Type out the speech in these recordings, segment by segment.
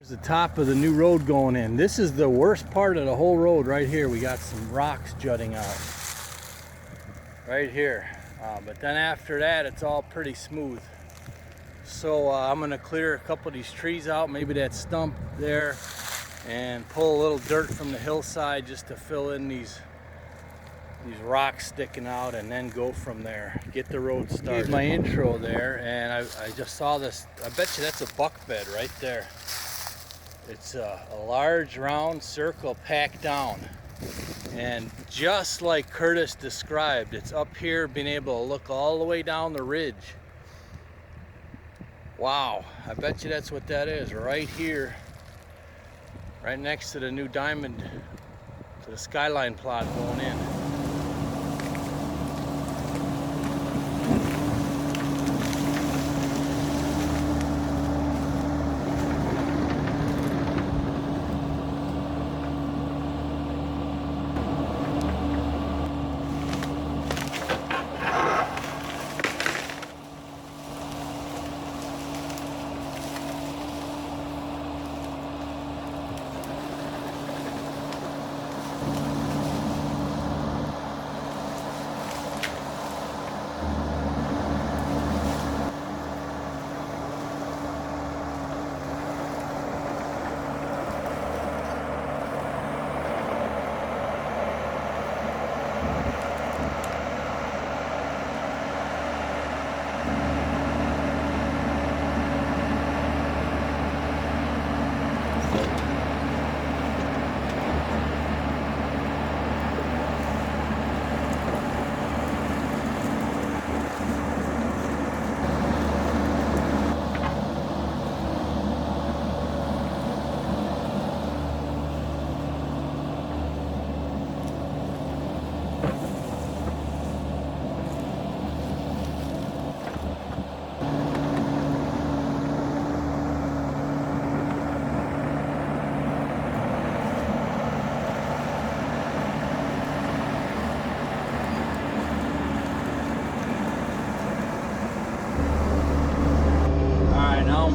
The top of the new road going in. This is the worst part of the whole road right here. We got some rocks jutting out right here, but then after that it's all pretty smooth. So I'm gonna clear a couple of these trees out, maybe that stump there, and pull a little dirt from the hillside just to fill in these rocks sticking out, and then go from there, get the road started. My intro there, and I just saw this. I bet you that's a buck bed right there. It's a large round circle packed down, and just like Curtis described, it's up here being able to look all the way down the ridge. Wow, I bet you that's what that is right here, right next to the new diamond, to the skyline plot going in.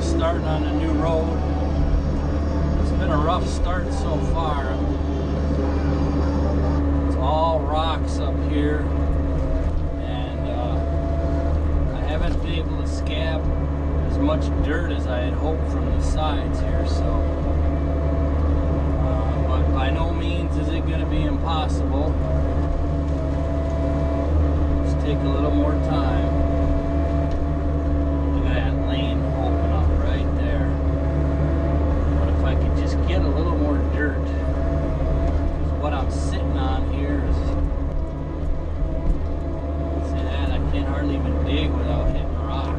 Starting on a new road. It's been a rough start so far. It's all rocks up here, and I haven't been able to scab as much dirt as I had hoped from the sides here, so but by no means is it going to be impossible. Just take a little more time. Get a little more dirt. What I'm sitting on here is, see that? I can't hardly even dig without hitting rock.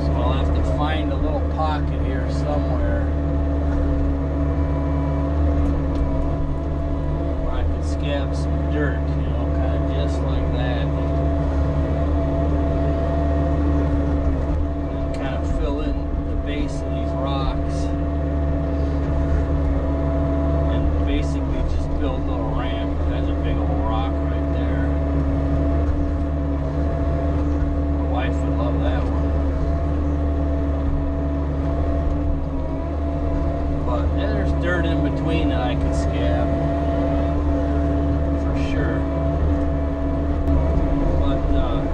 So I'll have to find a little pocket here somewhere where I can scab some dirt, you know, kind of just like that. And kind of fill in the base of these rocks, and basically just build a little ramp. There's a big old rock right there. My wife would love that one. But there's dirt in between that I can scab for sure. But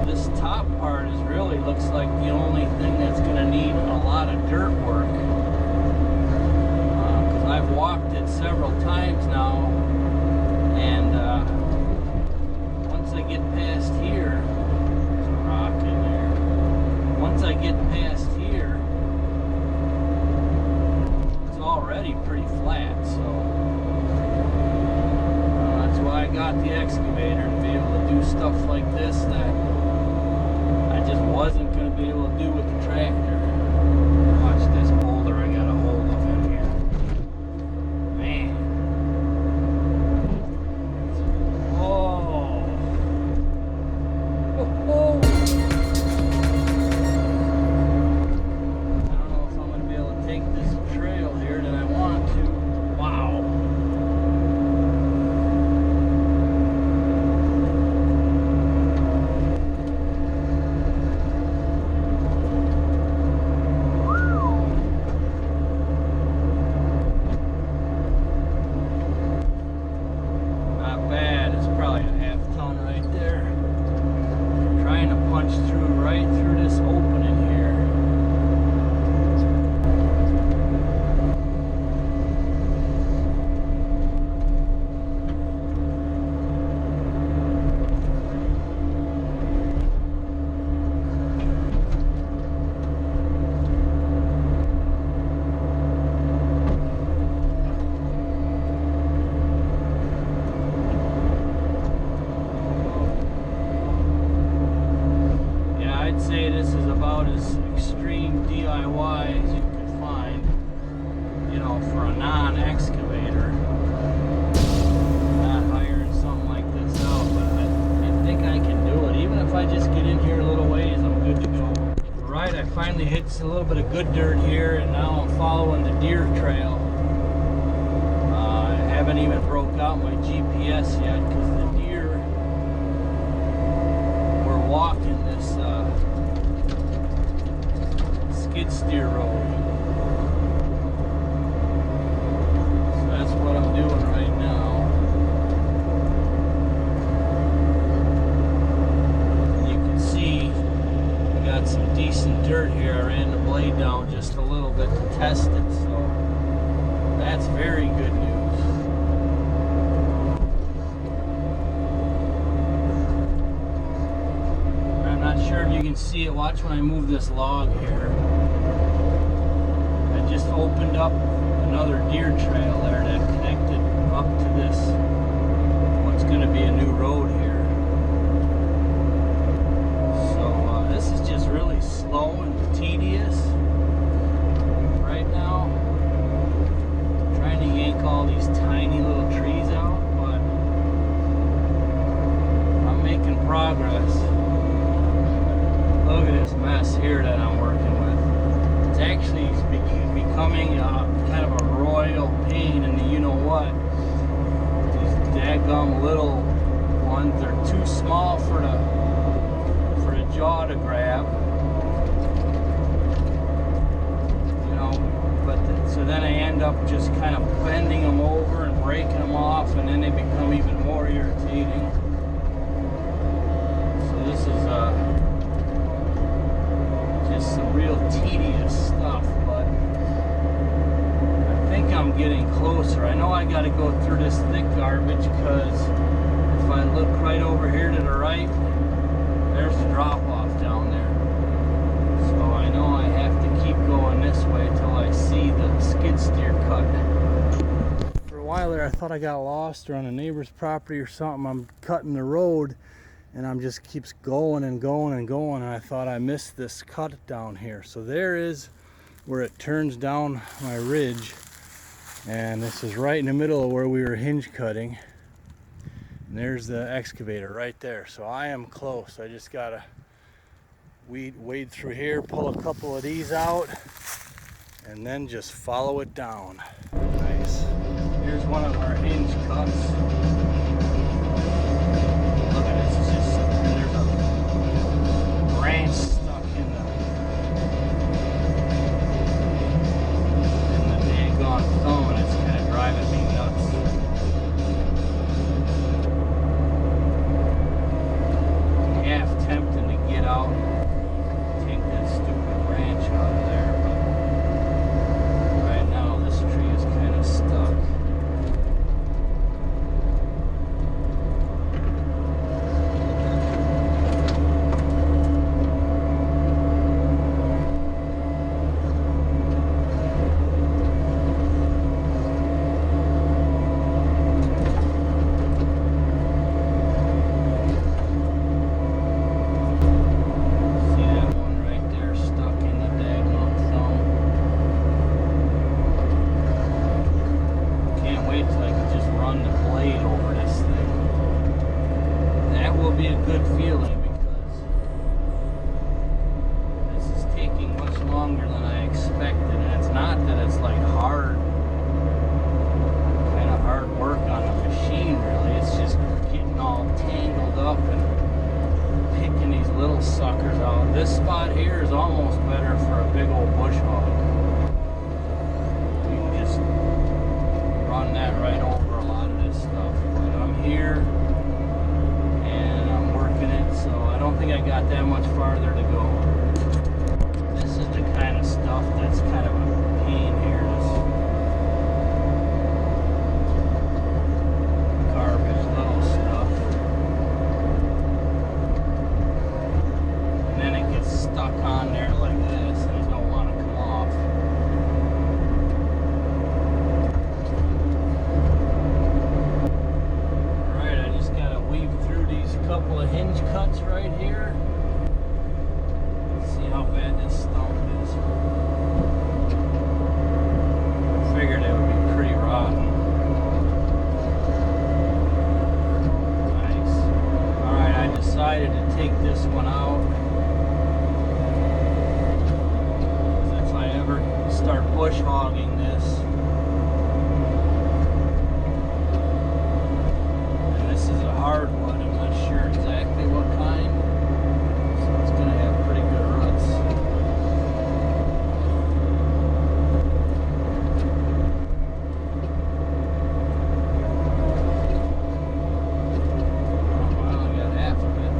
this top part is really looks like the only thing that's going to need a lot of dirt work. Because I've walked it several times now, and once I get past here, there's a rock in there. Once I get past here, it's already pretty flat, so that's why I got the excavator, to be able to do stuff like this that I just wasn't going to be able to do with the tractor. Watch this boulder I got a hold of in here. Man. Oh. Oh. I don't know if I'm going to be able to take this trail here that I want to. Wow. say this is about as extreme DIY as you can find, you know, for a non-excavator. Not hiring something like this out, but I think I can do it. Even if I just get in here a little ways, I'm good to go. Right, I finally hit a little bit of good dirt here, and now I'm following the deer trail. I haven't even broke out my GPS yet because the deer were walking this skid steer road. So that's what I'm doing right now. And you can see I got some decent dirt here. I ran the blade down just a little bit to test it, so that's very good news. Sure if you can see it. Watch when I move this log here. I just opened up another deer trail there that connected up to this, what's going to be a new road here. So this is just really slow and tedious right now. I'm trying to yank all these tiny little trees out, but I'm making progress. Look at this mess here that I'm working with. It's actually becoming kind of a royal pain in the you-know-what. These daggum little ones, they're too small for the jaw to grab. You know, but so then I end up just kind of bending them over and breaking them off, and then they become even more irritating. So this is just some real tedious stuff, but I think I'm getting closer. I know I got to go through this thick garbage because if I look right over here to the right, there's the drop off down there. So I know I have to keep going this way till I see the skid steer cut. For a while there I thought I got lost or on a neighbor's property or something. I'm cutting the road and I'm just keeps going and going and going, and I thought I missed this cut down here. So there is where it turns down my ridge, and this is right in the middle of where we were hinge cutting, and there's the excavator right there. So I am close. I just gotta wade through here, pull a couple of these out, and then just follow it down. Nice. Here's one of our hinge cuts. Look at this, it's just, there's a branch stuck in the daggone thumb, and it's kind of driving me nuts. I'm half tempted to get out, take that stupid branch out of there, but right now this tree is kind of stuck. This spot here is almost better for a big old bush hog. You can just run that right over a lot of this stuff. But I'm here and I'm working it, so I don't think I got that much farther to go. This is the kind of stuff that's kind of a pain here. This garbage little stuff. And then it gets stuck on there like this and it don't want to come off. Alright, I just gotta weave through these couple of hinge cuts right here. how bad this stump is. I figured it would be pretty rotten. Nice. Alright, I decided to take this one out. If I ever start bush hogging this, and this is a hard one, I'm not sure exactly what kind, so it's going to have pretty good ruts. Oh, I only got half of it.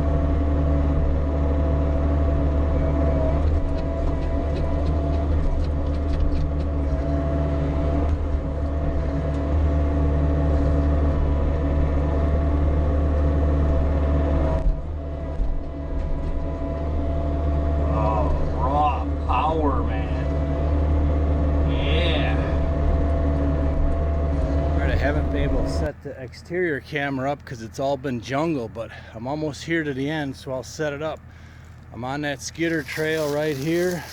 Haven't been able to set the exterior camera up because it's all been jungle, but I'm almost here to the end, so I'll set it up. I'm on that skidder trail right here,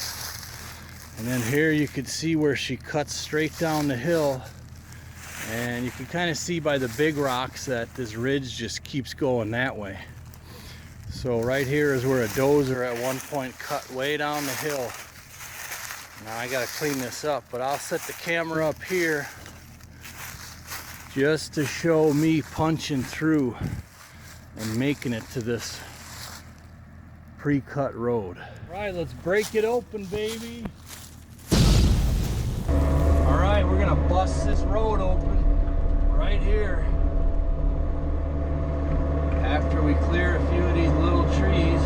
and then here you can see where she cuts straight down the hill, and you can kind of see by the big rocks that this ridge just keeps going that way. So right here is where a dozer at one point cut way down the hill. Now I gotta clean this up, but I'll set the camera up here just to show me punching through and making it to this pre-cut road. All right, let's break it open, baby. All right, we're gonna bust this road open right here after we clear a few of these little trees.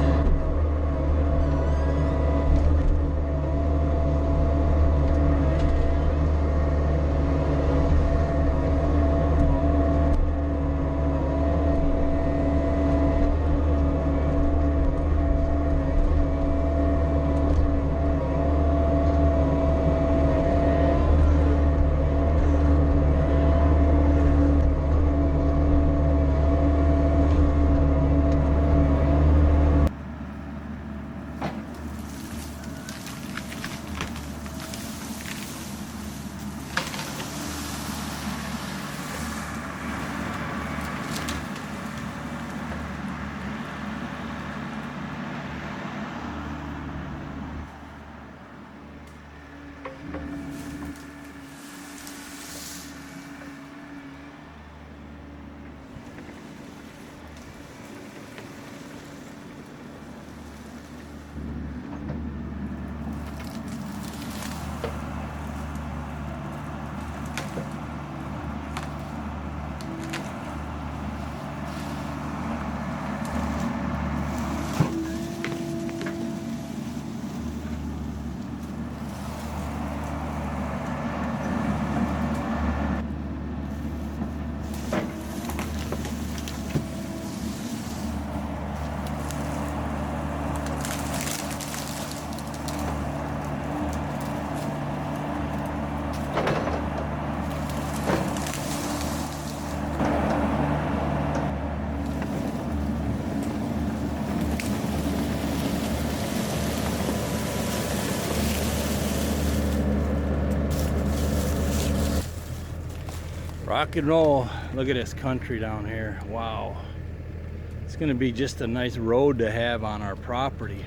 Rock and roll. Look at this country down here. Wow. It's going to be just a nice road to have on our property.